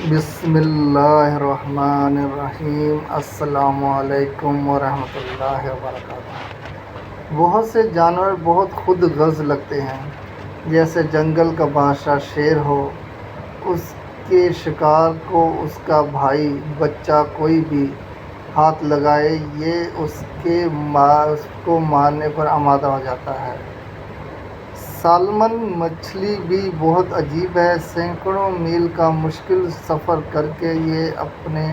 بسم اللہ الرحمن الرحیم۔ السلام علیکم ورحمۃ اللہ وبرکاتہ۔ بہت سے جانور بہت خود غرض لگتے ہیں، جیسے جنگل کا بادشاہ شیر ہو، اس کے شکار کو اس کا بھائی بچہ کوئی بھی ہاتھ لگائے یہ اس کو مارنے پر آمادہ ہو جاتا ہے۔ سالمن مچھلی بھی بہت عجیب ہے، سینکڑوں میل کا مشکل سفر کر کے یہ اپنے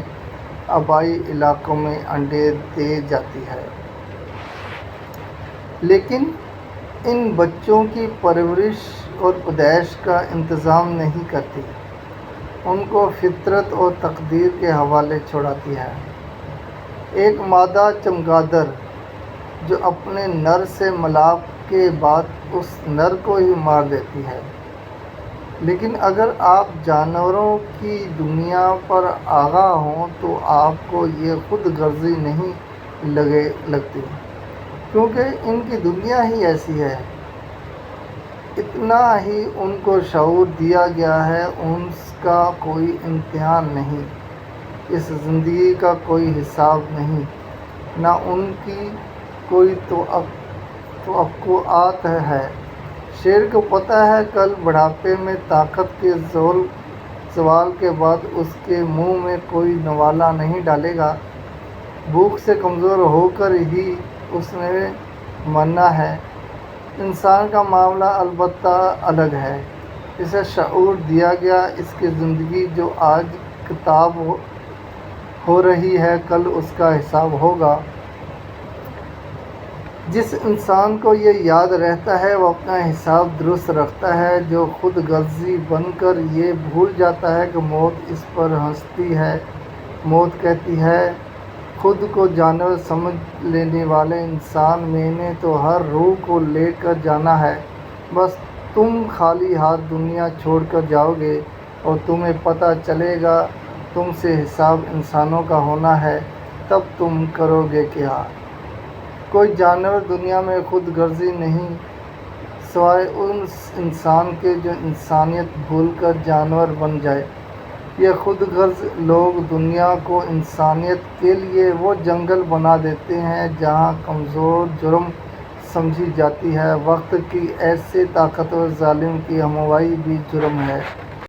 آبائی علاقوں میں انڈے دے جاتی ہے، لیکن ان بچوں کی پرورش اور پیدائش کا انتظام نہیں کرتی، ان کو فطرت اور تقدیر کے حوالے چھوڑتی ہے۔ ایک مادہ چمگادڑ جو اپنے نر سے ملاپ کے بعد اس نر کو ہی مار دیتی ہے، لیکن اگر آپ جانوروں کی دنیا پر آگاہ ہوں تو آپ کو یہ خود غرضی نہیں لگتی، کیونکہ ان کی دنیا ہی ایسی ہے۔ اتنا ہی ان کو شعور دیا گیا ہے، اس کا کوئی امتحان نہیں، اس زندگی کا کوئی حساب نہیں، نہ ان کی کوئی توقعات ہے۔ شیر کو پتہ ہے کل بڑھاپے میں طاقت کے زوال کے بعد اس کے منہ میں کوئی نوالا نہیں ڈالے گا، بھوک سے کمزور ہو کر ہی اس نے مرنا ہے۔ انسان کا معاملہ البتہ الگ ہے، اسے شعور دیا گیا، اس کی زندگی جو آج کتاب ہو رہی ہے کل اس کا حساب ہوگا۔ جس انسان کو یہ یاد رہتا ہے وہ اپنا حساب درست رکھتا ہے، جو خود غرض بن کر یہ بھول جاتا ہے کہ موت اس پر ہنستی ہے، موت کہتی ہے خود کو جانور سمجھ لینے والے انسان، میں نے تو ہر روح کو لے کر جانا ہے، بس تم خالی ہاتھ دنیا چھوڑ کر جاؤ گے اور تمہیں پتہ چلے گا تم سے حساب انسانوں کا ہونا ہے، تب تم کرو گے کیا؟ کوئی جانور دنیا میں خود غرضی نہیں سوائے اس انسان کے جو انسانیت بھول کر جانور بن جائے۔ یہ خود غرض لوگ دنیا کو انسانیت کے لیے وہ جنگل بنا دیتے ہیں جہاں کمزوری جرم سمجھی جاتی ہے، وقت کی ایسے طاقتور ظالم کی ہمراہی بھی جرم ہے۔